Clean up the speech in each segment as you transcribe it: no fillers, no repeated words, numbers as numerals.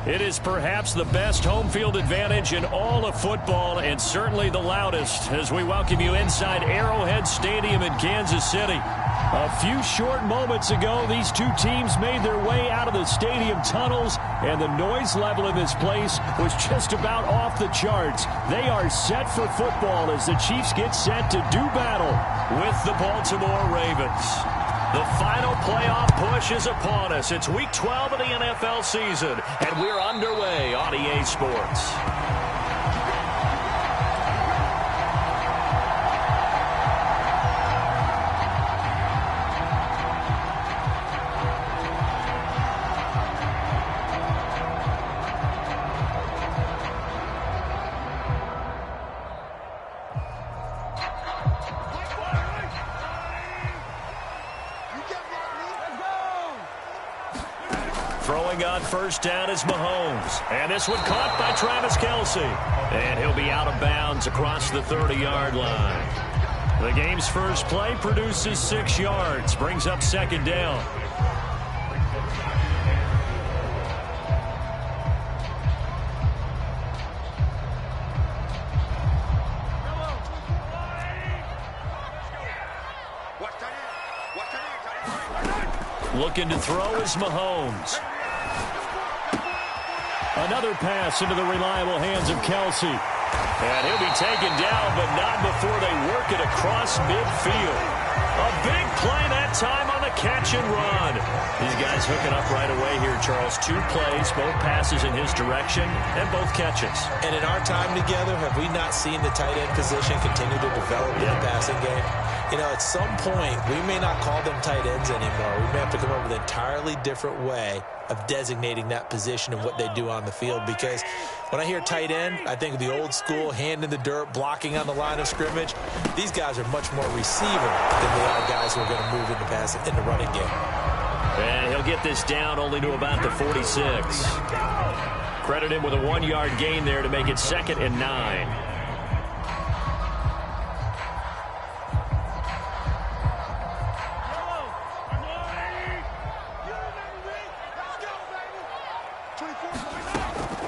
It is perhaps the best home field advantage in all of football, and certainly the loudest, as we welcome you inside Arrowhead Stadium in Kansas City. A few short moments ago, these two teams made their way out of the stadium tunnels, and the noise level in this place was just about off the charts. They are set for football as the Chiefs get set to do battle with the Baltimore Ravens. The final playoff push is upon us. It's Week 12 of the NFL season, and we're underway on EA Sports. Throwing on first down is Mahomes. And this one caught by Travis Kelce. And he'll be out of bounds across the 30-yard line. The game's first play produces 6 yards. Brings up second down. Looking to throw is Mahomes. Another pass into the reliable hands of Kelce. And he'll be taken down, but not before they work it across midfield. A big play that time on the catch and run. These guys hooking up right away here, Charles. 2 plays, both passes in his direction, and both catches. And in our time together, have we not seen the tight end position continue to develop in the passing game? You know, at some point, we may not call them tight ends anymore. We may have to come up with an entirely different way of designating that position and what they do on the field. Because when I hear tight end, I think of the old school, hand in the dirt, blocking on the line of scrimmage. These guys are much more receiver than they are guys who are going to move in the running game. And he'll get this down only to about the 46. Credit him with a 1-yard gain there to make it 2nd and 9.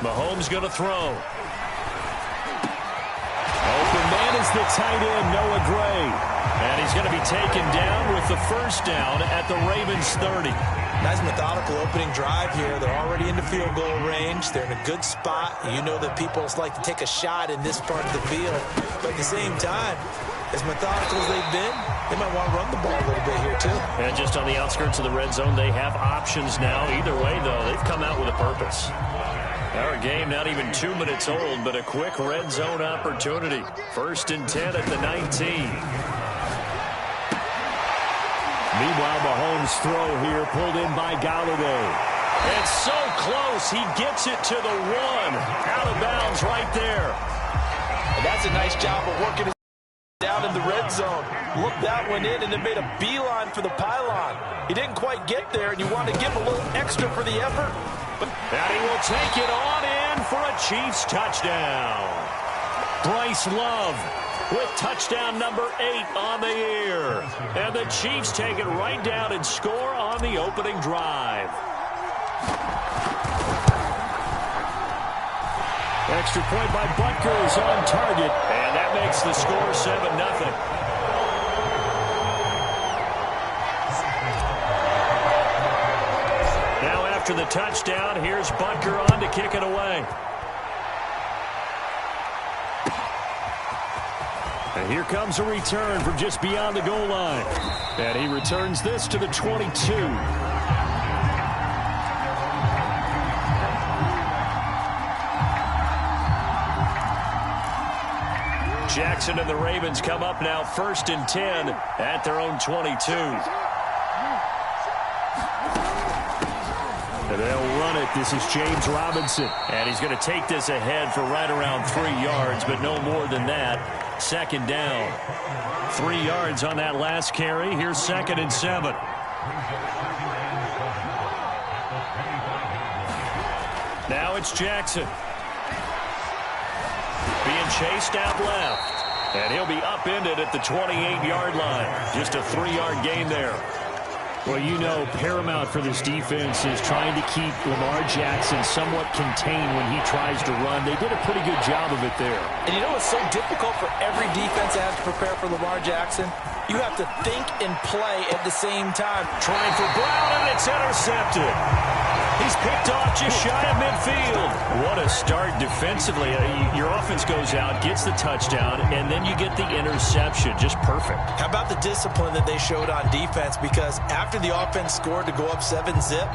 Mahomes going to throw. Open man is the tight end, Noah Gray. And he's going to be taken down with the first down at the Ravens 30. Nice methodical opening drive here. They're already in the field goal range. They're in a good spot. You know that people like to take a shot in this part of the field. But at the same time, as methodical as they've been, they might want to run the ball a little bit here too. And just on the outskirts of the red zone, they have options now. Either way, though, they've come out with a purpose. Our game not even 2 minutes old, but a quick red zone opportunity. 1st and 10 at the 19. Meanwhile, Mahomes' throw here pulled in by Galladay. And so close, he gets it to the 1. Out of bounds right there. And that's a nice job of working his down in the red zone. Looked that one in and then made a beeline for the pylon. He didn't quite get there, and you want to give him a little extra for the effort. And he will take it on in for a Chiefs touchdown. Bryce Love with touchdown number 8 on the year. And the Chiefs take it right down and score on the opening drive. Extra point by Butker is on target. And that makes the score 7-0. After the touchdown, here's Butker on to kick it away. And here comes a return from just beyond the goal line. And he returns this to the 22. Jackson and the Ravens come up now 1st and 10 at their own 22. And they'll run it. This is James Robinson. And he's going to take this ahead for right around 3 yards, but no more than that. 2nd down. 3 yards on that last carry. Here's 2nd and 7. Now it's Jackson. Being chased out left. And he'll be upended at the 28-yard line. Just a 3-yard gain there. Well, you know, paramount for this defense is trying to keep Lamar Jackson somewhat contained when he tries to run. They did a pretty good job of it there. And you know what's so difficult for every defense that has to prepare for Lamar Jackson? You have to think and play at the same time. Trying for Brown, and it's intercepted. He's picked off just shy of midfield. What a start defensively. Your offense goes out, gets the touchdown, and then you get the interception. Just perfect. How about the discipline that they showed on defense? Because after the offense scored to go up 7-zip,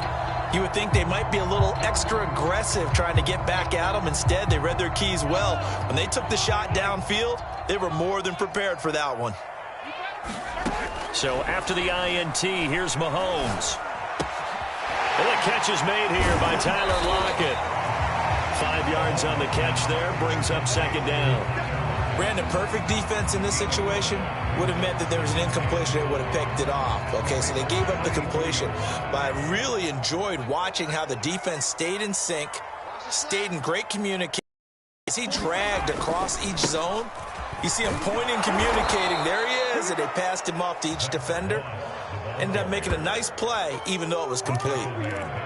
you would think they might be a little extra aggressive trying to get back at them. Instead, they read their keys well. When they took the shot downfield, they were more than prepared for that one. So after the INT, here's Mahomes. And the catch is made here by Tyler Lockett. 5 yards on the catch there, brings up second down. Brandon, perfect defense in this situation would have meant that there was an incompletion. They would have picked it off. Okay, so they gave up the completion. But I really enjoyed watching how the defense stayed in sync, stayed in great communication. As he dragged across each zone, you see him pointing, communicating. There he is, and they passed him off to each defender. Ended up making a nice play, even though it was complete.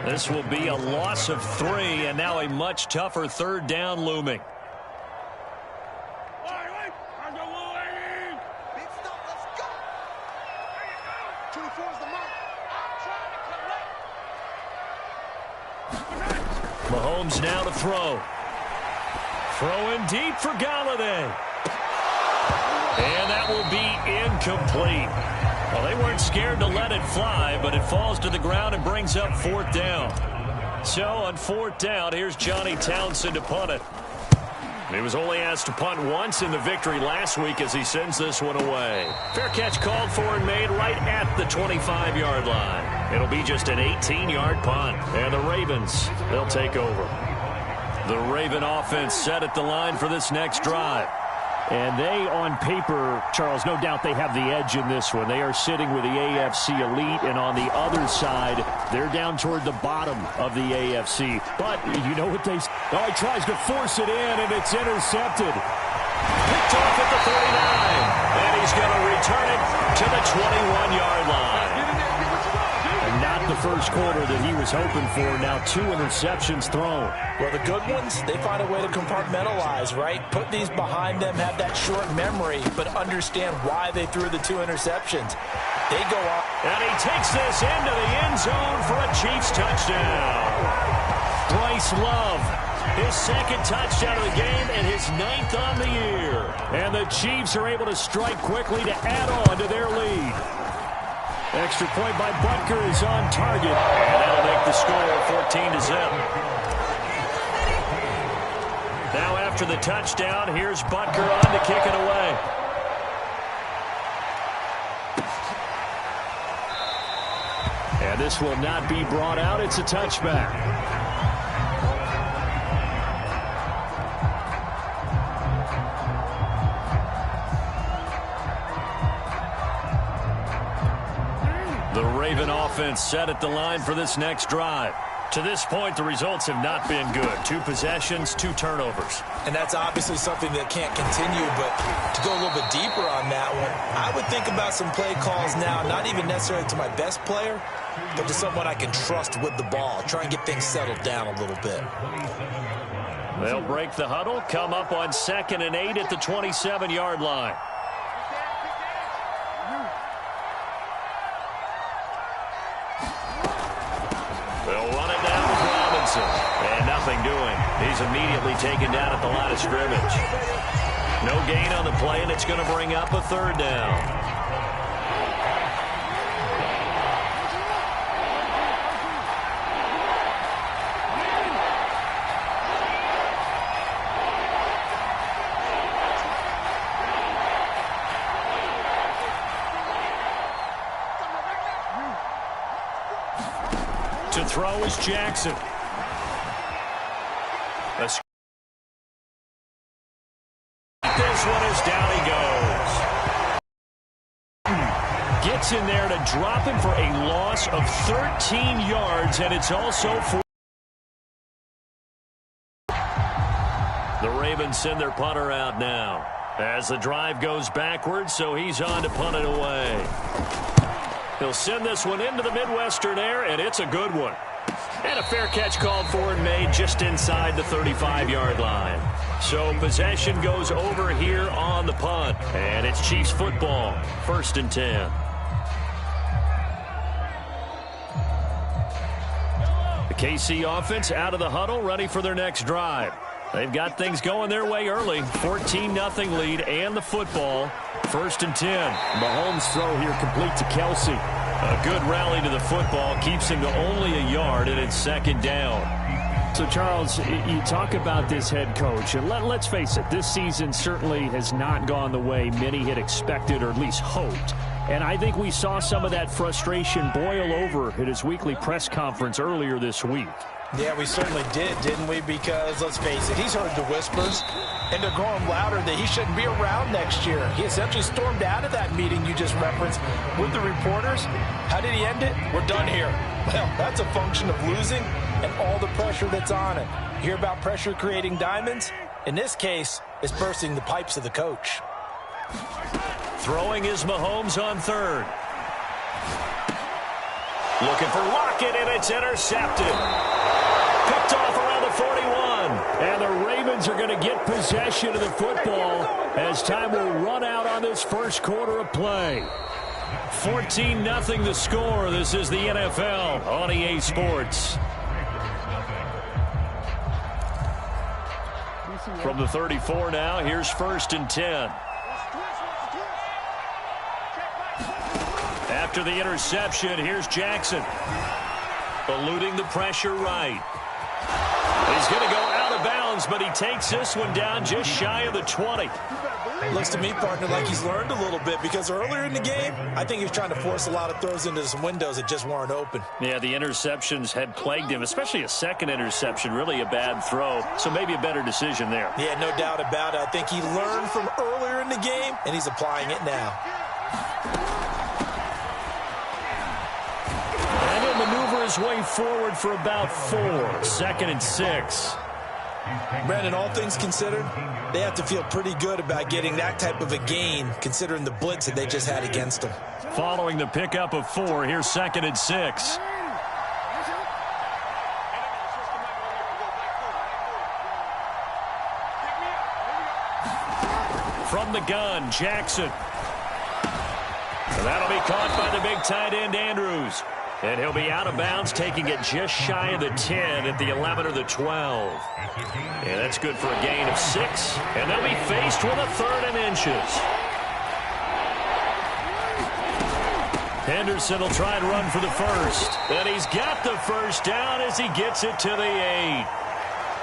This will be a loss of 3, and now a much tougher third down looming. Mahomes now to throw. Throwing deep for Galladay. And that will be incomplete. Well, they weren't scared to let it fly, but it falls to the ground and brings up 4th down. So on 4th down, here's Johnny Townsend to punt it. He was only asked to punt once in the victory last week as he sends this one away. Fair catch called for and made right at the 25-yard line. It'll be just an 18-yard punt. And the Ravens, they'll take over. The Raven offense set at the line for this next drive. And they, on paper, Charles, no doubt they have the edge in this one. They are sitting with the AFC elite, and on the other side, they're down toward the bottom of the AFC. But you know what they... Oh, he tries to force it in, and it's intercepted. Picked off at the 39, and he's going to return it to the 21-yard line. And not the first quarter that he was hoping for. Now 2 interceptions thrown. Well, the good ones, they find a way to compartmentalize, right? Put these behind them, have that short memory, but understand why they threw the 2 interceptions. They go up. And he takes this into the end zone for a Chiefs touchdown. Bryce Love, his 2nd touchdown of the game and his 9th on the year. And the Chiefs are able to strike quickly to add on to their lead. Extra point by Butker is on target. And that'll make the score 14-zip. Now after the touchdown, here's Butker on to kick it away. And this will not be brought out. It's a touchback. The Raven offense set at the line for this next drive. To this point, the results have not been good. 2 possessions, 2 turnovers. And that's obviously something that can't continue, but to go a little bit deeper on that one, I would think about some play calls now, not even necessarily to my best player, but to someone I can trust with the ball. Try and get things settled down a little bit. They'll break the huddle, come up on 2nd and 8 at the 27-yard line. They'll run it down with Robinson. And nothing doing. He's immediately taken down at the line of scrimmage. No gain on the play, and it's going to bring up a 3rd down. To throw is Jackson. This one is down he goes. Gets in there to drop him for a loss of 13 yards, and it's also for... The Ravens send their punter out now as the drive goes backwards, so he's on to punt it away. He'll send this one into the Midwestern air, and it's a good one. And a fair catch called for and made just inside the 35-yard line. So possession goes over here on the punt. And it's Chiefs football, 1st and 10. The KC offense out of the huddle, ready for their next drive. They've got things going their way early. 14-0 lead and the football. 1st and 10. Mahomes' throw here complete to Kelsey. A good rally to the football keeps him to only a yard, and it's 2nd down. So, Charles, you talk about this head coach, and let's face it, this season certainly has not gone the way many had expected or at least hoped. And I think we saw some of that frustration boil over at his weekly press conference earlier this week. Yeah, we certainly did, didn't we? Because, let's face it, he's heard the whispers, and they're growing louder that he shouldn't be around next year. He essentially stormed out of that meeting you just referenced with the reporters. How did he end it? We're done here. Well, that's a function of losing and all the pressure that's on it. You hear about pressure creating diamonds? In this case, it's bursting the pipes of the coach. Throwing is Mahomes on 3rd. Looking for Lockett, and it's intercepted. Picked off around the 41. And the Ravens are going to get possession of the football as time will run out on this first quarter of play. 14-0 the score. This is the NFL on EA Sports. From the 34 now, here's 1st and 10. After the interception, here's Jackson. Eluding the pressure right. He's going to go out of bounds, but he takes this one down just shy of the 20. Looks to me, partner, like he's learned a little bit because earlier in the game, I think he was trying to force a lot of throws into some windows that just weren't open. Yeah, the interceptions had plagued him, especially a second interception, really a bad throw. So maybe a better decision there. Yeah, no doubt about it. I think he learned from earlier in the game, and he's applying it now. And he'll maneuver his way forward for about 4. 2nd and 6. Brandon, all things considered, they have to feel pretty good about getting that type of a gain, considering the blitz that they just had against them. Following the pickup of 4, here's 2nd and 6. From the gun, Jackson. And that'll be caught by the big tight end, Andrews. And he'll be out of bounds, taking it just shy of the 10 at the 11 or the 12. And that's good for a gain of 6. And they'll be faced with a 3rd and inches. Henderson will try and run for the first. And he's got the first down as he gets it to the 8.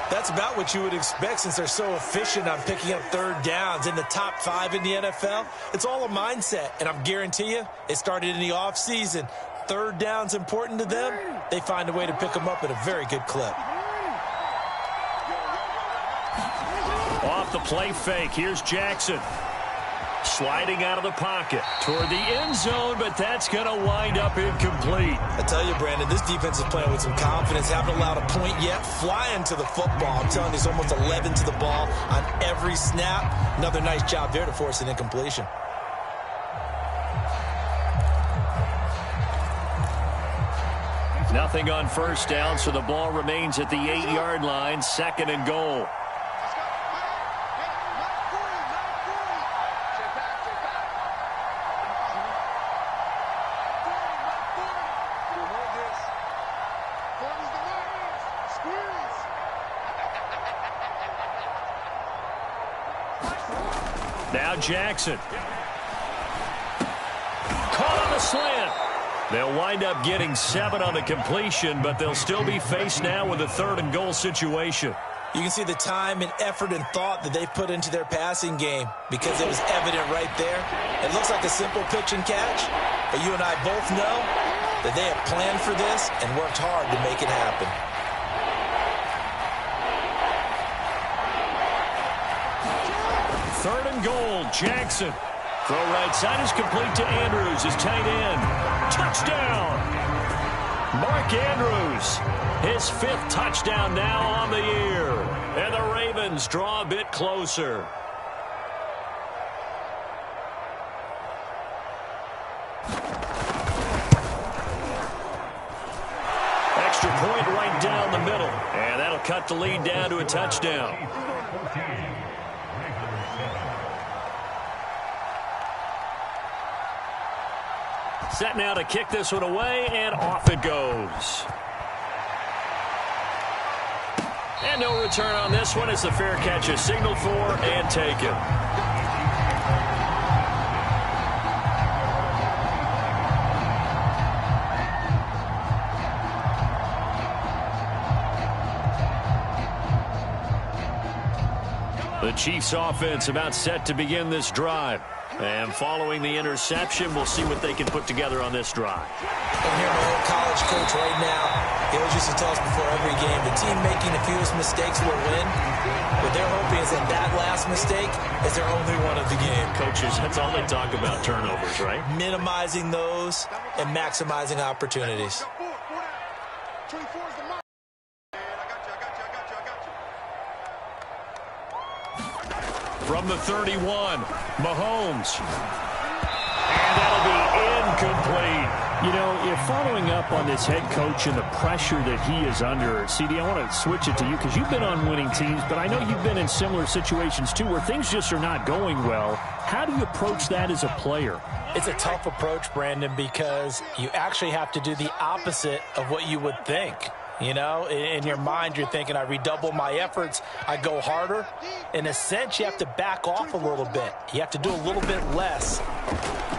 That's about what you would expect since they're so efficient on picking up 3rd downs in the top 5 in the NFL. It's all a mindset, and I'm guarantee you it started in the offseason. 3rd down's important to them. They find a way to pick them up at a very good clip. Off the play fake, here's Jackson. Sliding out of the pocket toward the end zone, but that's going to wind up incomplete. I tell you, Brandon, this defense is playing with some confidence. Haven't allowed a point yet. Flying to the football. I'm telling you, it's almost 11 to the ball on every snap. Another nice job there to force an incompletion. Nothing on 1st down, so the ball remains at the 8-yard line. 2nd and goal. Now Jackson. Caught on the slant. They'll wind up getting 7 on the completion, but they'll still be faced now with a 3rd and goal situation. You can see the time and effort and thought that they put into their passing game because it was evident right there. It looks like a simple pitch and catch, but you and I both know that they have planned for this and worked hard to make it happen. Third and goal, Jackson. Throw right side is complete to Andrews, his tight end. Touchdown! Mark Andrews, his 5th touchdown now on the year. And the Ravens draw a bit closer. cut the lead down to a touchdown. Set now to kick this one away, and off it goes. And no return on this one as the fair catch is signaled for and taken. The Chiefs offense about set to begin this drive. And following the interception, we'll see what they can put together on this drive. I'm here, my old college coach right now. He always used to tell us before every game, the team making the fewest mistakes will win. What they're hoping is that that last mistake is their only one of the game. Coaches, that's all they talk about, turnovers, right? Minimizing those and maximizing opportunities. From the 31, Mahomes. And that'll be incomplete. You know, if following up on this head coach and the pressure that he is under, CD, I want to switch it to you because you've been on winning teams, but I know you've been in similar situations too where things just are not going well. How do you approach that as a player? It's a tough approach, Brandon, because you actually have to do the opposite of what you would think. You know, in your mind, you're thinking, I redouble my efforts, I go harder. In a sense, you have to back off a little bit. You have to do a little bit less.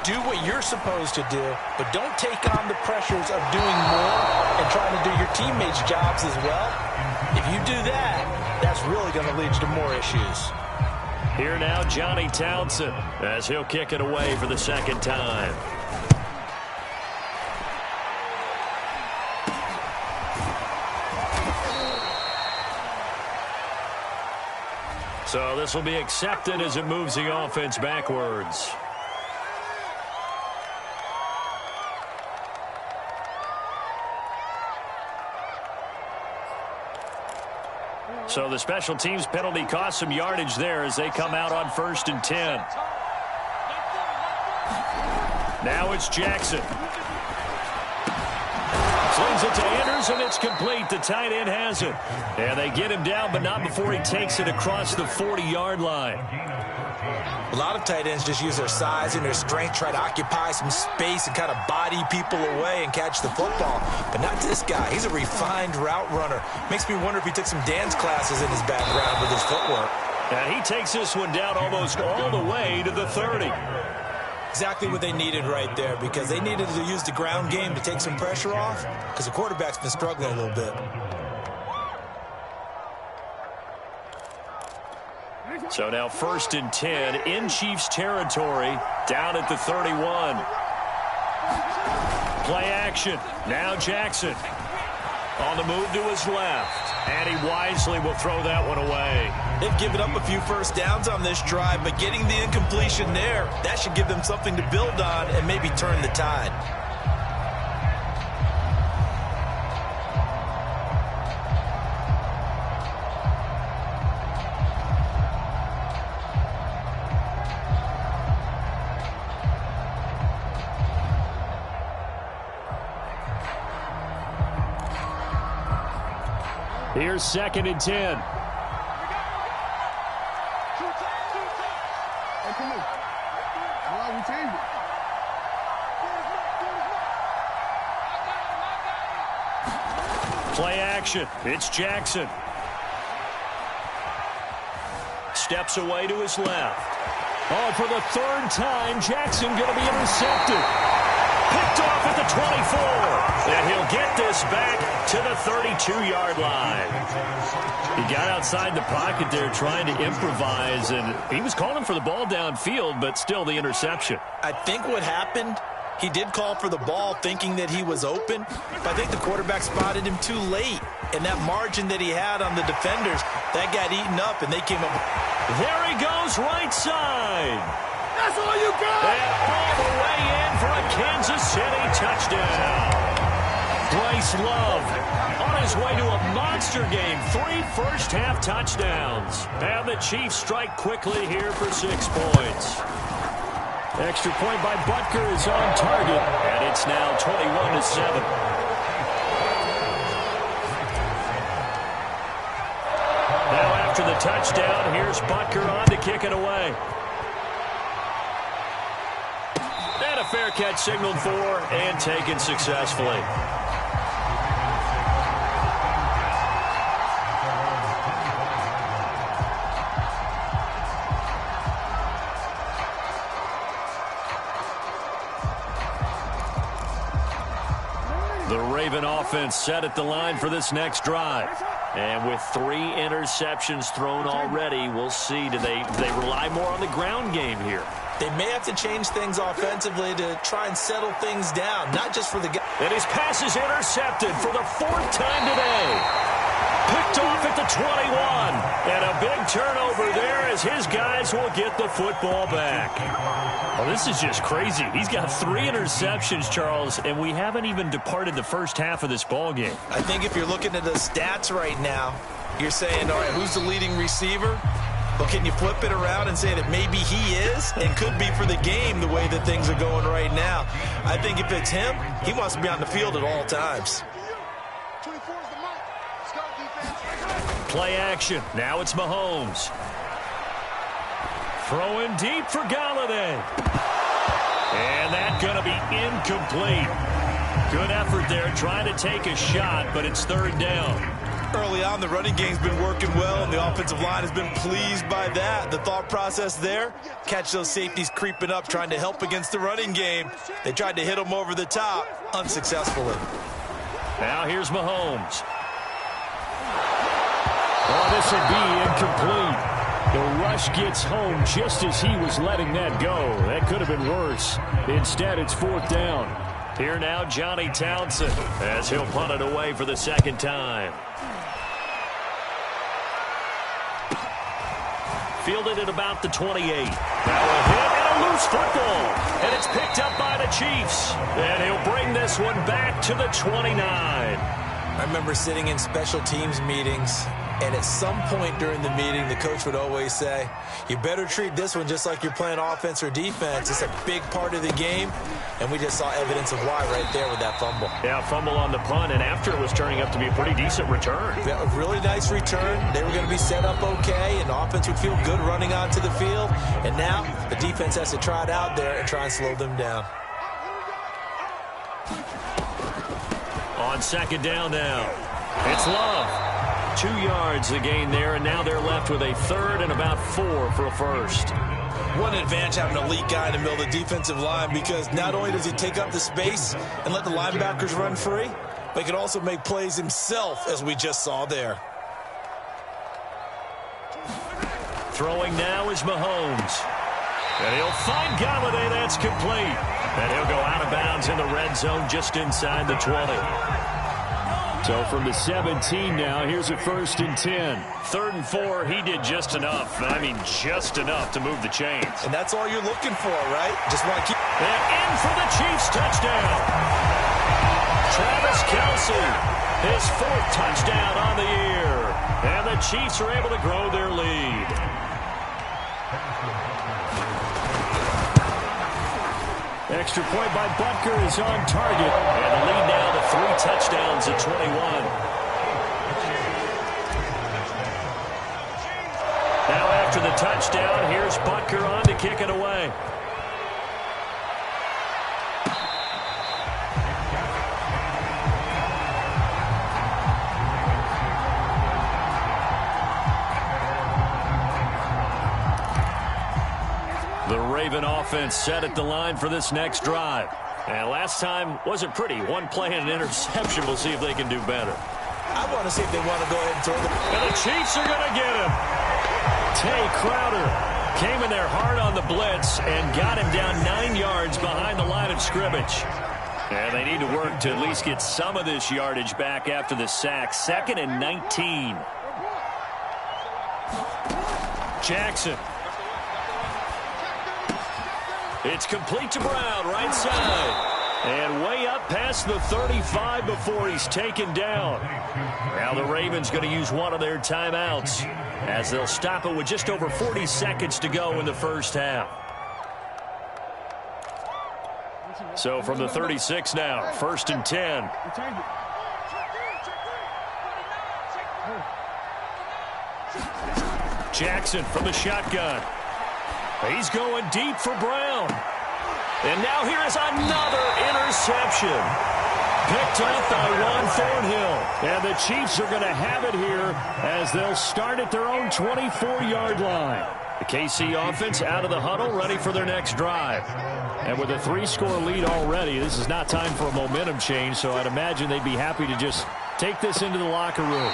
Do what you're supposed to do, but don't take on the pressures of doing more and trying to do your teammates' jobs as well. If you do that, that's really going to lead to more issues. Here now, Johnny Townsend, as he'll kick it away for the second time. So this will be accepted as it moves the offense backwards. So the special teams penalty cost some yardage there as they come out on 1st and 10. Now it's Jackson. Slings it to Anders, and it's complete. The tight end has it. And they get him down, but not before he takes it across the 40-yard line. A lot of tight ends just use their size and their strength, try to occupy some space and kind of body people away and catch the football. But not this guy. He's a refined route runner. Makes me wonder if he took some dance classes in his background with his footwork. And he takes this one down almost all the way to the 30. Exactly what they needed right there, because they needed to use the ground game to take some pressure off, because the quarterback's been struggling a little bit. So now 1st and 10 in Chiefs territory, down at the 31. Play action. Now Jackson on the move to his left, and he wisely will throw that one away. They've given up a few first downs on this drive, but getting the incompletion there, that should give them something to build on and maybe turn the tide. Here's 2nd and 10. Play action. It's Jackson. Steps away to his left. Oh, for the 3rd time, Jackson going to be intercepted. Picked off at the 24. And he'll get this back to the 32-yard line. He got outside the pocket there trying to improvise, and he was calling for the ball downfield, but still the interception. I think what happened, he did call for the ball thinking that he was open, but I think the quarterback spotted him too late. And that margin that he had on the defenders, that got eaten up, and they came up. There he goes, right side. That's all you got! And all the way in for a Kansas City touchdown. Bryce Love on his way to a monster game. 3 first-half touchdowns. And the Chiefs strike quickly here for 6 points. Extra point by Butker is on target. And it's now 21-7. after the touchdown, here's Butker on to kick it away. And a fair catch signaled for and taken successfully. The Raven offense set at the line for this next drive. And with 3 interceptions thrown already, we'll see. Do they rely more on the ground game here? They may have to change things offensively to try and settle things down, not just for the guy. And his pass is intercepted for the 4th time today. Picked off at the 21. And a big turnover there as his guys will get the football back. Well, this is just crazy. He's got 3 interceptions, Charles, and we haven't even departed the first half of this ball game. I think if you're looking at the stats right now, you're saying, all right, who's the leading receiver? But can you flip it around and say that maybe he is and could be for the game the way that things are going right now? I think if it's him, he wants to be on the field at all times. Play action. Now it's Mahomes. Throwing deep for Galladay. And that's going to be incomplete. Good effort there trying to take a shot, but it's 3rd down. Early on, the running game's been working well, and the offensive line has been pleased by that. The thought process there, catch those safeties creeping up, trying to help against the running game. They tried to hit them over the top, unsuccessfully. Now here's Mahomes. Oh, this will be incomplete. The rush gets home just as he was letting that go. That could have been worse. Instead, it's 4th down. Here now, Johnny Townsend, as he'll punt it away for the 2nd time. Fielded at about the 28. Now a hit and a loose football. And it's picked up by the Chiefs. And he'll bring this one back to the 29. I remember sitting in special teams meetings, and at some point during the meeting, the coach would always say, you better treat this one just like you're playing offense or defense. It's a big part of the game, and we just saw evidence of why right there with that fumble. Yeah, fumble on the punt, and after it was turning up to be a pretty decent return. Yeah, a really nice return. They were going to be set up okay, and the offense would feel good running onto the field. And now the defense has to try it out there and try and slow them down. On 2nd down now, it's Love. 2 yards the gain there, and now they're left with a 3rd and about 4 for a first. One advantage having an elite guy in the middle of the defensive line, because not only does he take up the space and let the linebackers run free, but he can also make plays himself, as we just saw there. Throwing now is Mahomes. And he'll find Galladay. That's complete. And he'll go out of bounds in the red zone just inside the 20. So from the 17 now, here's a 1st and 10. 3rd and 4, he did just enough. I mean, just enough to move the chains. And that's all you're looking for, right? Just want to keep... And in for the Chiefs touchdown. Travis Kelce, his 4th touchdown on the year. And the Chiefs are able to grow their lead. Extra point by Butker is on target. And the lead now to 3 touchdowns at 21. Now after the touchdown, here's Butker on to kick it away. The Raven offense set at the line for this next drive. And last time wasn't pretty. 1 play and an interception. We'll see if they can do better. I want to see if they want to go ahead and throw them. And the Chiefs are going to get him. Tay Crowder came in there hard on the blitz and got him down 9 yards behind the line of scrimmage. And they need to work to at least get some of this yardage back after the sack. 2nd and 19. Jackson. It's complete to Brown, right side. And way up past the 35 before he's taken down. Now the Ravens going to use one of their timeouts as they'll stop it with just over 40 seconds to go in the first half. So from the 36 now, 1st and 10. Jackson from the shotgun. He's going deep for Brown. And now here is another interception. Picked off by Ron Thornhill. And the Chiefs are going to have it here as they'll start at their own 24-yard line. The KC offense out of the huddle, ready for their next drive. And with a 3-score lead already, this is not time for a momentum change, so I'd imagine they'd be happy to just take this into the locker room.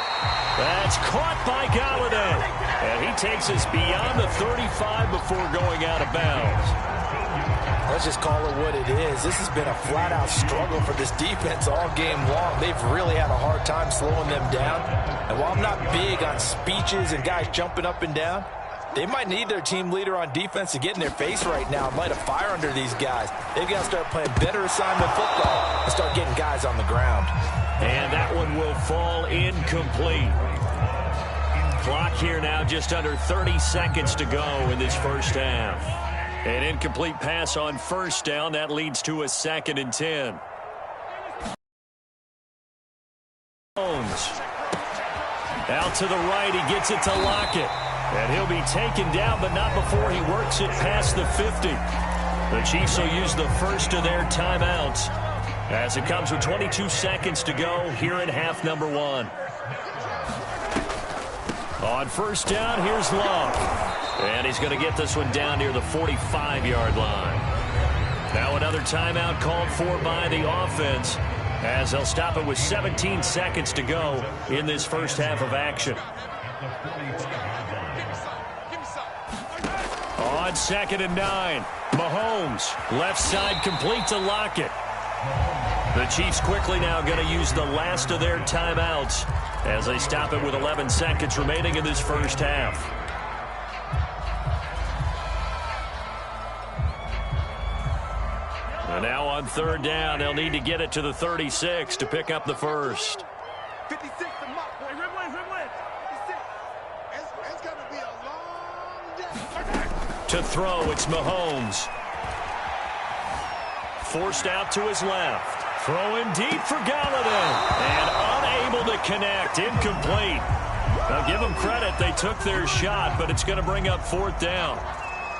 That's caught by Galladay. And he takes us beyond the 35 before going out of bounds. Let's just call it what it is. This has been a flat-out struggle for this defense all game long. They've really had a hard time slowing them down. And while I'm not big on speeches and guys jumping up and down, they might need their team leader on defense to get in their face right now and light a fire under these guys. They've got to start playing better assignment football and start getting guys on the ground. And that one will fall incomplete. Clock here now, just under 30 seconds to go in this first half. An incomplete pass on first down. That leads to a 2nd and 10. Mahomes. Out to the right. He gets it to Lockett. And he'll be taken down, but not before he works it past the 50. The Chiefs will use the first of their timeouts as it comes with 22 seconds to go here in half number 1. On first down, here's Love. And he's going to get this one down near the 45-yard line. Now another timeout called for by the offense as they'll stop it with 17 seconds to go in this first half of action. On 2nd and 9, Mahomes, left side complete to Lockett. The Chiefs quickly now going to use the last of their timeouts as they stop it with 11 seconds remaining in this first half. And now on 3rd down, they'll need to get it to the 36 to pick up the first. 56 to Mark. Boy, win. 56. It's going to be a long day. To throw, it's Mahomes. Forced out to his left. Throwing deep for Galladay. And unable to connect. Incomplete. Now give them credit. They took their shot, but it's going to bring up 4th down.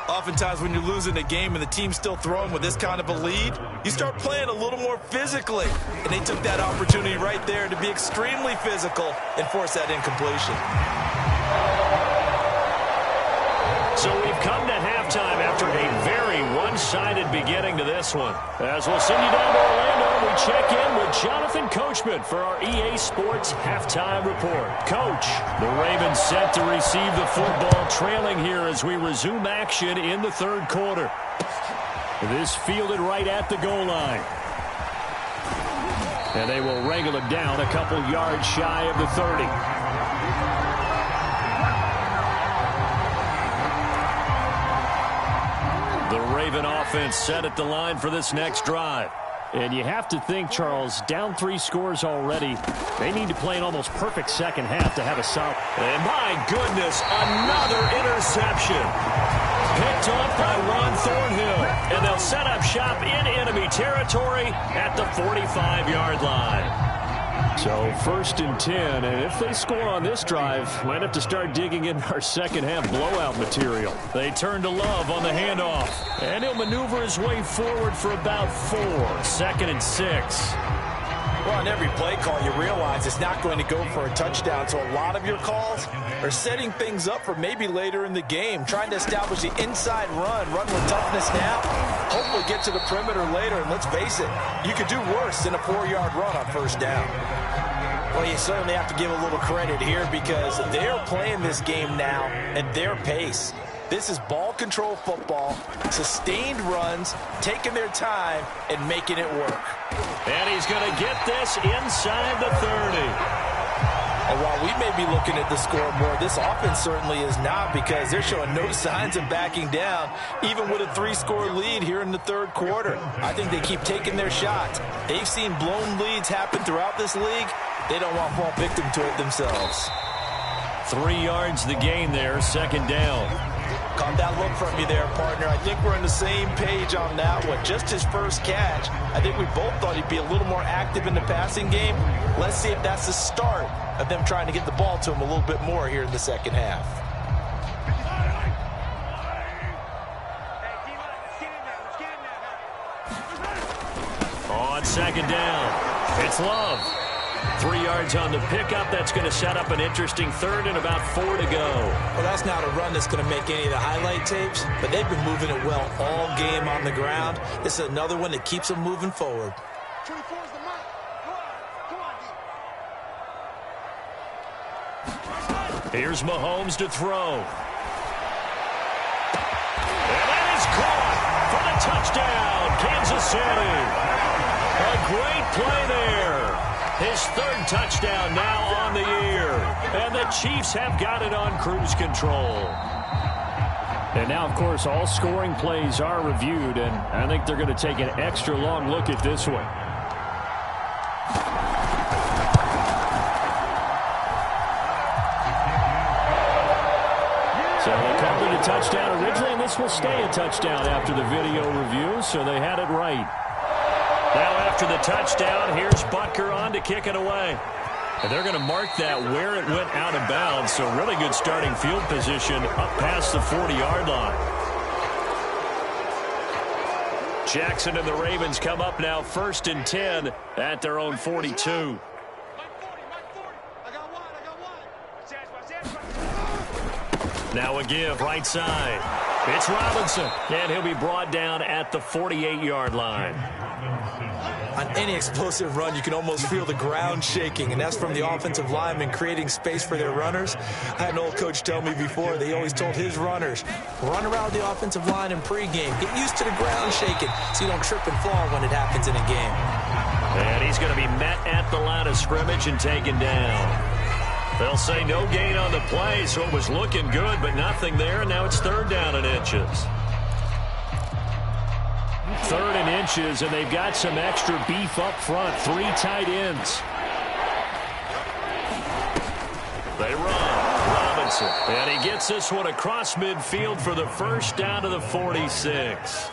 Oftentimes when you're losing a game and the team's still throwing with this kind of a lead, you start playing a little more physically. And they took that opportunity right there to be extremely physical and force that incompletion. So we've come to halftime after a very one-sided beginning to this one. As we'll send you down to Orlando, we check in with Jonathan Coachman for our EA Sports Halftime Report. Coach, the Ravens set to receive the football, trailing here as we resume action in the 3rd quarter. This fielded right at the goal line. And they will wrangle it down a couple yards shy of the 30. The Raven offense set at the line for this next drive. And you have to think, Charles, down 3 scores already. They need to play an almost perfect second half to have a solid. And my goodness, another interception. Picked off by Ron Thornhill. And they'll set up shop in enemy territory at the 45-yard line. So 1st and 10, and if they score on this drive, might have to start digging in our second half blowout material. They turn to Love on the handoff, and he'll maneuver his way forward for about 4. 2nd and 6. Well, on every play call, you realize it's not going to go for a touchdown, so a lot of your calls are setting things up for maybe later in the game, trying to establish the inside run with toughness now, hopefully get to the perimeter later, and let's face it, you could do worse than a 4-yard run on first down. Well, you certainly have to give a little credit here because they're playing this game now at their pace. This is ball control football, sustained runs, taking their time, and making it work. And he's going to get this inside the 30. And while we may be looking at the scoreboard, this offense certainly is not because they're showing no signs of backing down, even with a 3-score lead here in the 3rd quarter. I think they keep taking their shots. They've seen blown leads happen throughout this league. They don't want to fall victim to it themselves. 3 yards the gain there, 2nd down. Caught that look from you there, partner. I think we're on the same page on that one. Just his first catch, I think we both thought he'd be a little more active in the passing game. Let's see if that's the start of them trying to get the ball to him a little bit more here in the second half. On second down, it's Love. 3 yards on the pickup. That's going to set up an interesting third and about 4 to go. Well, that's not a run that's going to make any of the highlight tapes, but they've been moving it well all game on the ground. This is another one that keeps them moving forward. 24 is the mark. Go on, Here's Mahomes to throw. And that is caught for the touchdown, Kansas City. A great play there. His third touchdown now on the year. And the Chiefs have got it on cruise control. And now, of course, all scoring plays are reviewed, and I think they're going to take an extra long look at this one. So they called it a touchdown originally, and this will stay a touchdown after the video review, so they had it right. Now after the touchdown, here's Butker on to kick it away. And they're going to mark that where it went out of bounds, so really good starting field position up past the 40-yard line. Jackson and the Ravens come up now 1st and 10 at their own 42. Now a give right side. It's Robinson, and he'll be brought down at the 48-yard line. On any explosive run, you can almost feel the ground shaking, and that's from the offensive linemen creating space for their runners. I had an old coach tell me before, they always told his runners, run around the offensive line in pregame. Get used to the ground shaking so you don't trip and fall when it happens in a game. And he's going to be met at the line of scrimmage and taken down. They'll say no gain on the play, so it was looking good, but nothing there, and now it's 3rd down and inches. 3rd and inches, and they've got some extra beef up front. 3 tight ends. They run. Robinson. And he gets this one across midfield for the 1st down to the 46.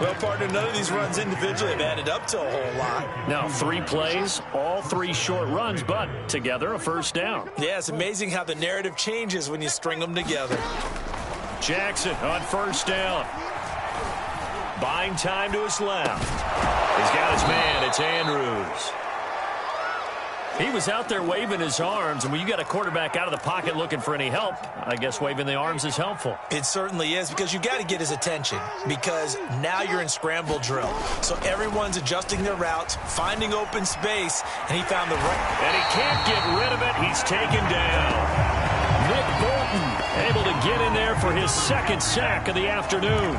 Well, partner, none of these runs individually have added up to a whole lot. Now 3 plays, all 3 short runs, but together a 1st down. Yeah, it's amazing how the narrative changes when you string them together. Jackson on 1st down. Buying time to his left. He's got his man. It's Andrews. He was out there waving his arms, and when you got a quarterback out of the pocket looking for any help, I guess waving the arms is helpful. It certainly is, because you got to get his attention, because now you're in scramble drill. So everyone's adjusting their routes, finding open space, and he found the right. And he can't get rid of it. He's taken down. Nick Bolton able to get in there for his 2nd sack of the afternoon.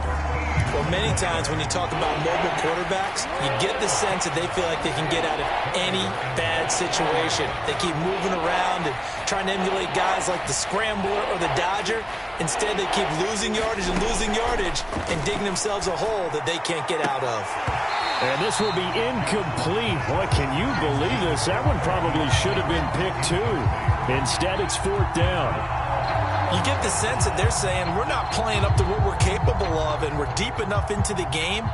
Well, many times when you talk about mobile quarterbacks, you get the sense that they feel like they can get out of any bad situation. They keep moving around and trying to emulate guys like the Scrambler or the Dodger. Instead, they keep losing yardage and digging themselves a hole that they can't get out of. And this will be incomplete. Boy, can you believe this? That one probably should have been picked too. Instead, it's 4th down. You get the sense that they're saying we're not playing up to what we're capable of, and we're deep enough into the game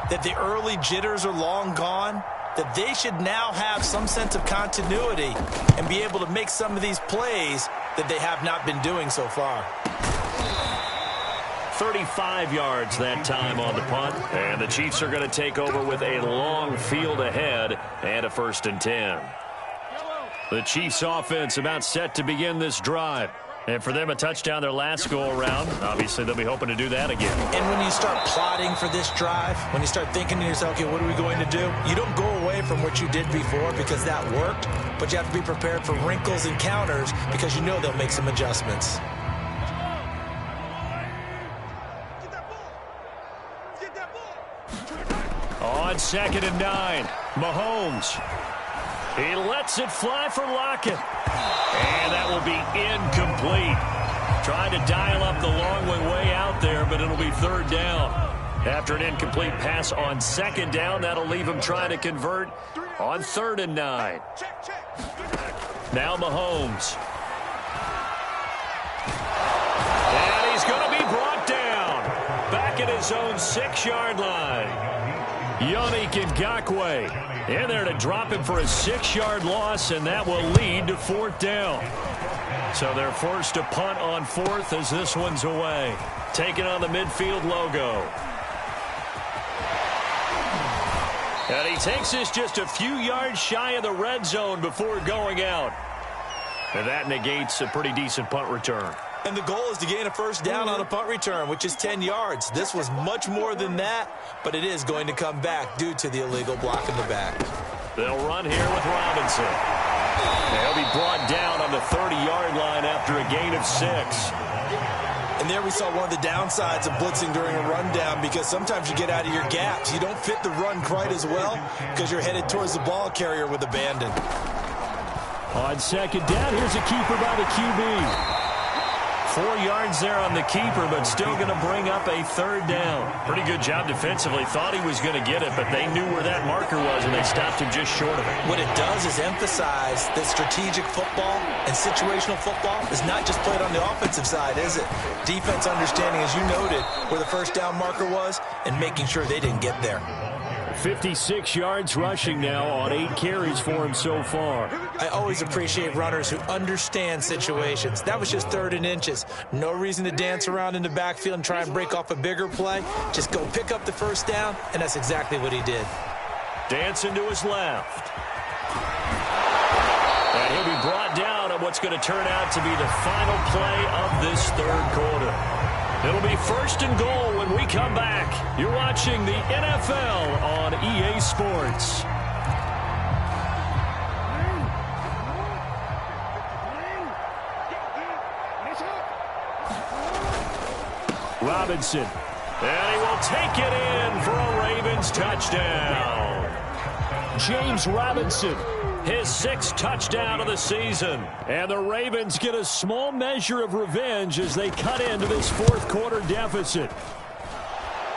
that the early jitters are long gone, that they should now have some sense of continuity and be able to make some of these plays that they have not been doing so far. 35 yards that time on the punt, and the Chiefs are going to take over with a long field ahead and a 1st and 10. The Chiefs offense about set to begin this drive. And for them, a touchdown their last go-around. Obviously, they'll be hoping to do that again. And when you start plotting for this drive, when you start thinking to yourself, okay, what are we going to do? You don't go away from what you did before because that worked, but you have to be prepared for wrinkles and counters because you know they'll make some adjustments. On 2nd and 9, Mahomes. He lets it fly for Lockett. And that will be incomplete. Trying to dial up the long way out there, but it'll be 3rd down. After an incomplete pass on 2nd down, that'll leave him trying to convert on 3rd and 9. Now Mahomes. And he's going to be his own 6-yard line. Yannick Ngakoue in there to drop him for a 6-yard loss, and that will lead to 4th down. So they're forced to punt on 4th as this one's away. Taking on the midfield logo. And he takes this just a few yards shy of the red zone before going out. And that negates a pretty decent punt return. And the goal is to gain a 1st down on a punt return, which is 10 yards. This was much more than that, but it is going to come back due to the illegal block in the back. They'll run here with Robinson. He'll be brought down on the 30-yard line after a gain of 6. And there we saw one of the downsides of blitzing during a rundown, because sometimes you get out of your gaps. You don't fit the run quite as well because you're headed towards the ball carrier with abandon. On 2nd down, here's a keeper by the QB. 4 yards there on the keeper, but still going to bring up a 3rd down. Pretty good job defensively. Thought he was going to get it, but they knew where that marker was, and they stopped him just short of it. What it does is emphasize that strategic football and situational football is not just played on the offensive side, is it? Defense understanding, as you noted, where the 1st down marker was and making sure they didn't get there. 56 yards rushing now on 8 carries for him so far. I always appreciate runners who understand situations. That was just 3rd and inches. No reason to dance around in the backfield and try and break off a bigger play. Just go pick up the 1st down, and that's exactly what he did. Dancing to his left. And he'll be brought down on what's going to turn out to be the final play of this 3rd quarter. It'll be 1st and goal when we come back. You're watching the NFL on EA Sports. Robinson. And he will take it in for a Ravens touchdown. James Robinson. His 6th touchdown of the season. And the Ravens get a small measure of revenge as they cut into this 4th quarter deficit.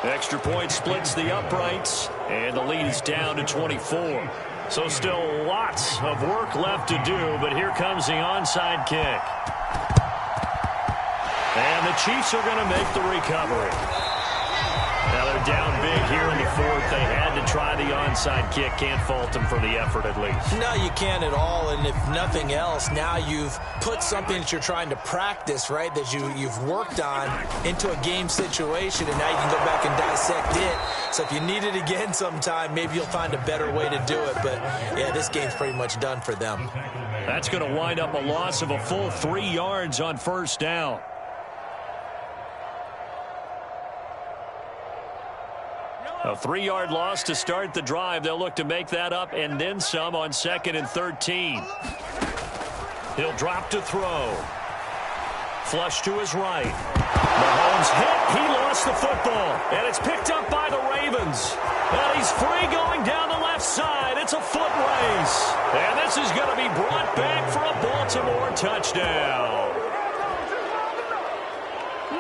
Extra point splits the uprights, and the lead is down to 24. So still lots of work left to do, but here comes the onside kick. And the Chiefs are going to make the recovery. Now they're down big here in the 4th. They had to try the onside kick. Can't fault them for the effort at least. No, you can't at all. And if nothing else, now you've put something that you're trying to practice, right, that you've worked on into a game situation, and now you can go back and dissect it. So if you need it again sometime, maybe you'll find a better way to do it. But, yeah, this game's pretty much done for them. That's going to wind up a loss of a full 3 yards on 1st down. A 3-yard loss to start the drive. They'll look to make that up and then some on 2nd and 13. He'll drop to throw. Flush to his right. Mahomes hit. He lost the football. And it's picked up by the Ravens. And he's free going down the left side. It's a foot race. And this is going to be brought back for a Baltimore touchdown.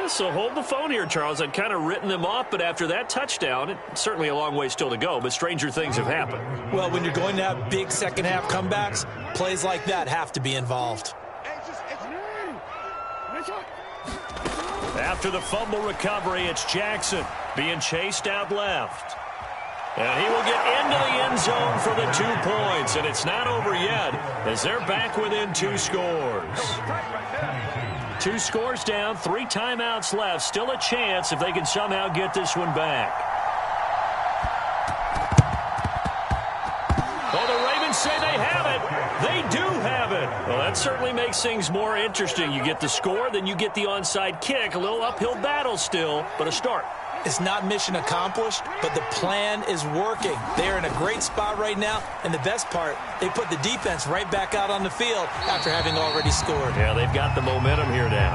So hold the phone here, Charles. I'd kind of written them off, but after that touchdown, it's certainly a long way still to go, but stranger things have happened. Well, when you're going to have big second-half comebacks, plays like that have to be involved. After the fumble recovery, it's Jackson being chased out left. And he will get into the end zone for the 2 points, and it's not over yet as they're back within 2 scores. 2 scores down, 3 timeouts left. Still a chance if they can somehow get this one back. Well, the Ravens say they have it. They do have it. Well, that certainly makes things more interesting. You get the score, then you get the onside kick. A little uphill battle still, but a start. It's not mission accomplished, but the plan is working. They're in a great spot right now, and the best part, they put the defense right back out on the field after having already scored. Yeah, they've got the momentum here now.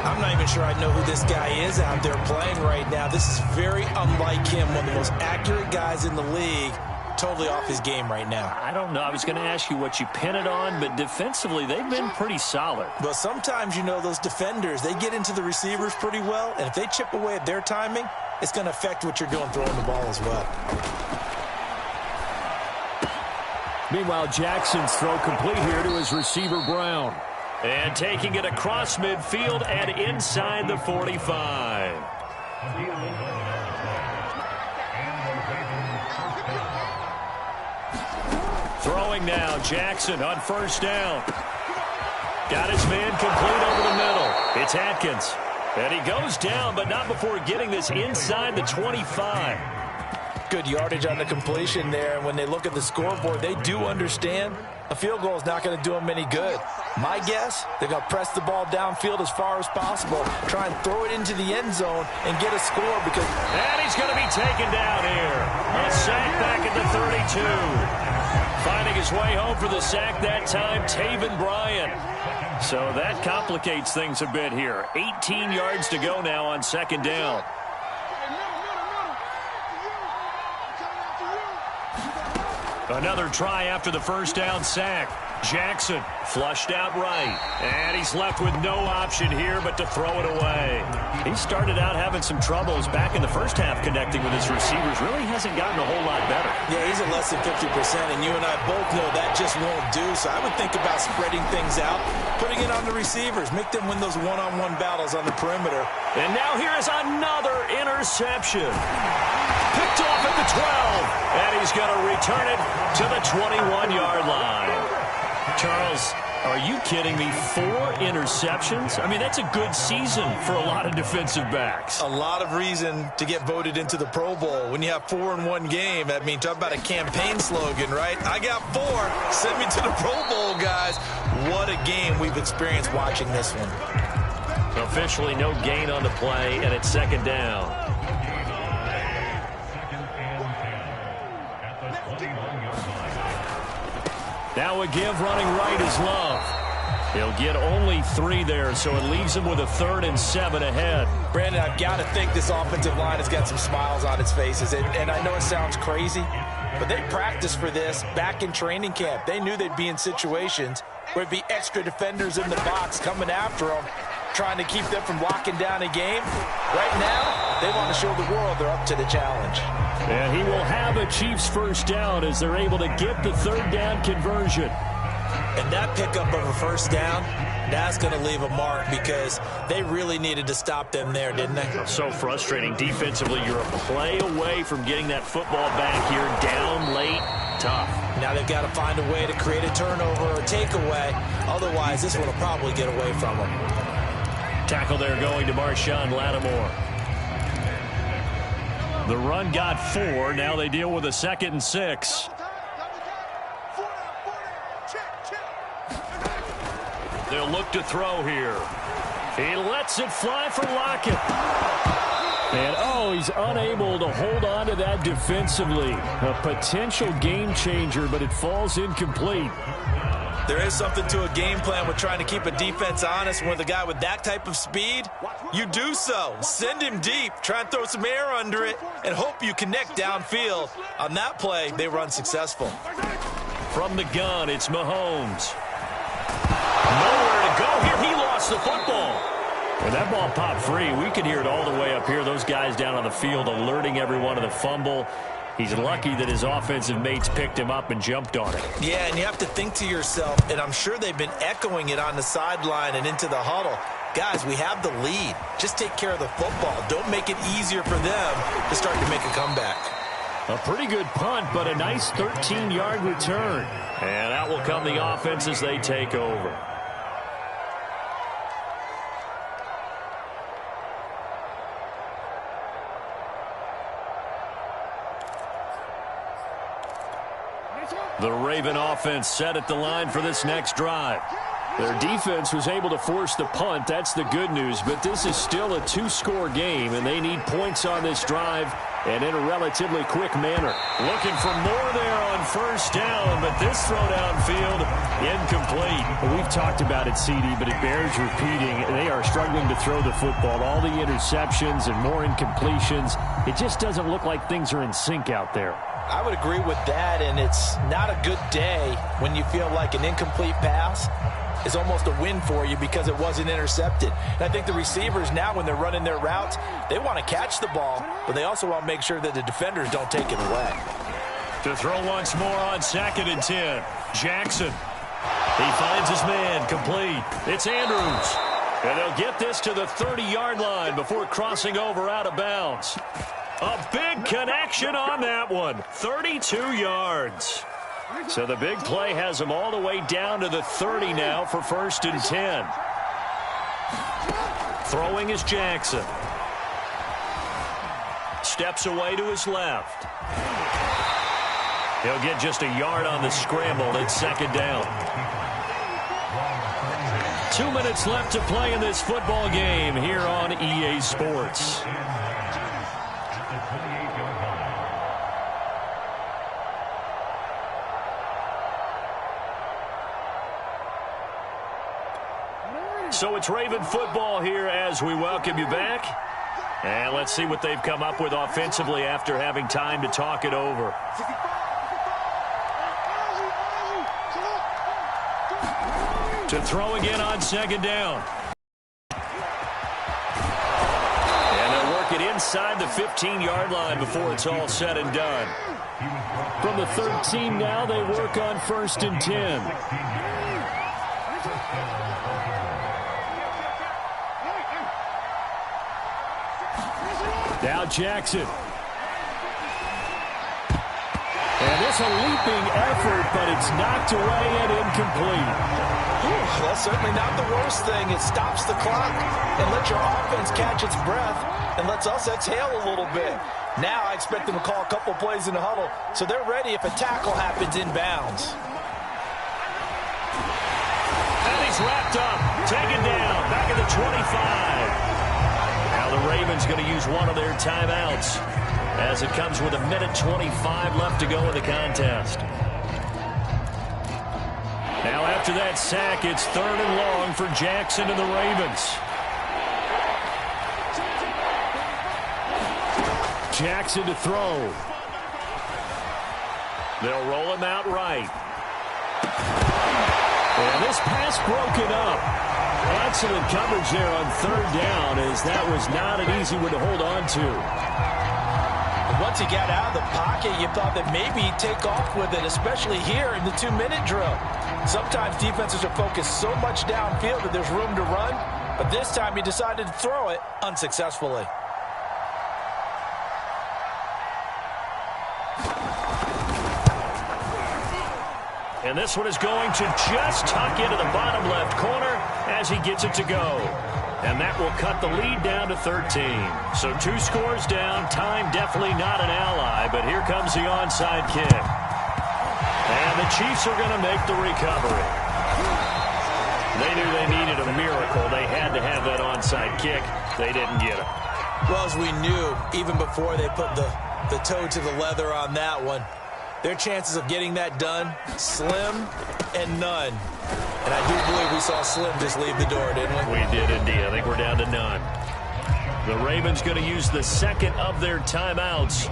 I'm not even sure I know who this guy is out there playing right now. This is very unlike him, one of the most accurate guys in the league. Totally off his game right now. I don't know. I was going to ask you what you pin it on, but defensively, they've been pretty solid. Well, sometimes, you know, those defenders, they get into the receivers pretty well, and if they chip away at their timing, it's going to affect what you're doing throwing the ball as well. Meanwhile, Jackson's throw complete here to his receiver, Brown. And taking it across midfield and inside the 45. Throwing now, Jackson on first down. Got his man complete over the middle. It's Atkins. And he goes down, but not before getting this inside the 25. Good yardage on the completion there. And when they look at the scoreboard, they do understand a field goal is not going to do them any good. My guess, they're going to press the ball downfield as far as possible, try and throw it into the end zone and get a score because... And he's going to be taken down here. A sack back at the 32. Finding his way home for the sack that time, Taven Bryan. So that complicates things a bit here. 18 yards to go now on second down. Another try after the first down sack. Jackson flushed out right. And he's left with no option here but to throw it away. He started out having some troubles back in the first half connecting with his receivers. Really hasn't gotten a whole lot better. Yeah, he's at less than 50%, and you and I both know that just won't do. So I would think about spreading things out, putting it on the receivers, make them win those one-on-one battles on the perimeter. And now here's another interception. Picked off at the 12, and he's going to return it to the 21-yard line. Charles, are you kidding me? 4 interceptions? I mean, that's a good season for a lot of defensive backs. A lot of reason to get voted into the Pro Bowl. When you have 4 in one game, I mean, talk about a campaign slogan, right? I got 4. Send me to the Pro Bowl, guys. What a game we've experienced watching this one. Officially no gain on the play, and it's second down. Now a give running right is Love. He'll get only 3 there, so it leaves him with a 3rd and 7 ahead. Brandon, I've got to think this offensive line has got some smiles on its faces. And I know it sounds crazy, but they practiced for this back in training camp. They knew they'd be in situations where it'd be extra defenders in the box coming after them, trying to keep them from locking down a game. Right now, they want to show the world they're up to the challenge. And he will have a Chiefs first down as they're able to get the 3rd down conversion. And that pickup of a first down, that's going to leave a mark because they really needed to stop them there, didn't they? So frustrating. Defensively, you're a play away from getting that football back here. Down late, tough. Now they've got to find a way to create a turnover or takeaway. Otherwise, this one will probably get away from them. Tackle there going to Marshawn Lattimore. The run got 4. Now they deal with a 2nd and 6. They'll look to throw here. He lets it fly for Lockett. And, he's unable to hold on to that defensively. A potential game changer, but it falls incomplete. There is something to a game plan with trying to keep a defense honest. With a guy with that type of speed, you do so. Send him deep. Try and throw some air under it and hope you connect downfield. On that play, they were unsuccessful. From the gun, it's Mahomes. Nowhere to go here. He lost the football. When that ball popped free, we could hear it all the way up here. Those guys down on the field alerting everyone of the fumble. He's lucky that his offensive mates picked him up and jumped on it. Yeah, and you have to think to yourself, and I'm sure they've been echoing it on the sideline and into the huddle. Guys, we have the lead. Just take care of the football. Don't make it easier for them to start to make a comeback. A pretty good punt, but a nice 13-yard return. And out will come the offense as they take over. The Raven offense set at the line for this next drive. Their defense was able to force the punt. That's the good news. But this is still a 2-score game, and they need points on this drive and in a relatively quick manner. Looking for more there on first down, but this throw downfield incomplete. We've talked about it, CD, but it bears repeating. They are struggling to throw the football. All the interceptions and more incompletions. It just doesn't look like things are in sync out there. I would agree with that, and it's not a good day when you feel like an incomplete pass is almost a win for you because it wasn't intercepted. And I think the receivers now, when they're running their routes, they want to catch the ball, but they also want to make sure that the defenders don't take it away. To throw once more on 2nd and 10. Jackson. He finds his man complete. It's Andrews. And they'll get this to the 30-yard line before crossing over out of bounds. A big connection on that one. 32 yards. So the big play has them all the way down to the 30 now for 1st and 10. Throwing is Jackson. Steps away to his left. He'll get just a yard on the scramble at 2nd down. 2 minutes left to play in this football game here on EA Sports. So it's Raven football here as we welcome you back. And let's see what they've come up with offensively after having time to talk it over. To throw again on 2nd down. And they'll work it inside the 15-yard line before it's all said and done. From the 13 now, they work on 1st and 10. Now Jackson. And it's a leaping effort, but it's knocked away and incomplete. That's certainly not the worst thing. It stops the clock and lets your offense catch its breath and lets us exhale a little bit. Now I expect them to call a couple plays in the huddle so they're ready if a tackle happens inbounds. And he's wrapped up, taken down, back at the 25. Now the Ravens going to use one of their timeouts as it comes with 1:25 left to go in the contest. Now after that sack, it's 3rd and long for Jackson and the Ravens. Jackson to throw. They'll roll him out right. And this pass broken up. Excellent coverage there on 3rd down, as that was not an easy one to hold on to. Once he got out of the pocket, you thought that maybe he'd take off with it, especially here in the 2-minute drill. Sometimes defenses are focused so much downfield that there's room to run, but this time he decided to throw it unsuccessfully. And this one is going to just tuck into the bottom left corner as he gets it to go. And that will cut the lead down to 13. So 2 scores down. Time definitely not an ally, but here comes the onside kick. And the Chiefs are going to make the recovery. They knew they needed a miracle. They had to have that onside kick. They didn't get it. Well, as we knew, even before they put the toe to the leather on that one, their chances of getting that done, slim and none. And I do believe we saw Slim just leave the door, didn't we? We did indeed. I think we're down to none. The Ravens going to use the 2nd of their timeouts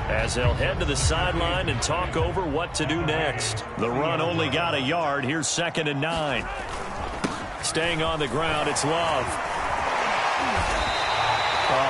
as they'll head to the sideline and talk over what to do next. The run only got a yard. Here's 2nd and 9. Staying on the ground, it's Love.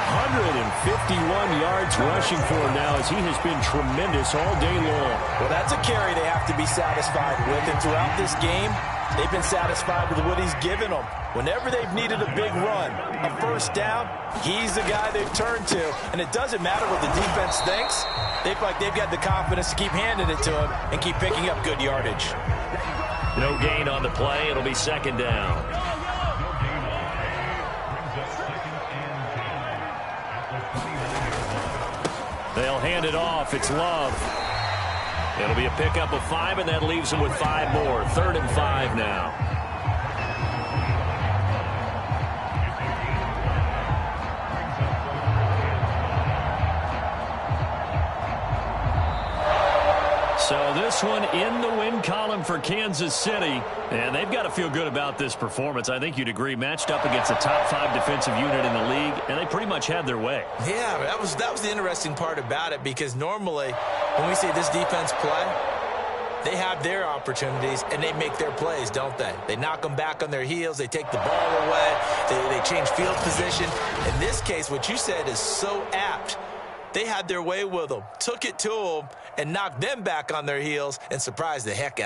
151 yards rushing for him now, as he has been tremendous all day long. Well, that's a carry they have to be satisfied with. And throughout this game, they've been satisfied with what he's given them. Whenever they've needed a big run, a 1st down, he's the guy they've turned to. And it doesn't matter what the defense thinks. They feel like they've got the confidence to keep handing it to him and keep picking up good yardage. No gain on the play. It'll be 2nd down. They'll hand it off. It's Love. It'll be a pickup of 5, and that leaves them with 5 more. 3rd and 5 now. So this one in the win column for Kansas City, and they've got to feel good about this performance. I think you'd agree, matched up against a top 5 defensive unit in the league, and they pretty much had their way. Yeah, that was the interesting part about it, because normally when we see this defense play, they have their opportunities and they make their plays, don't they? They knock them back on their heels. They take the ball away. They change field position. In this case, what you said is so apt. They had their way with them, took it to them, and knocked them back on their heels and surprised the heck out of them.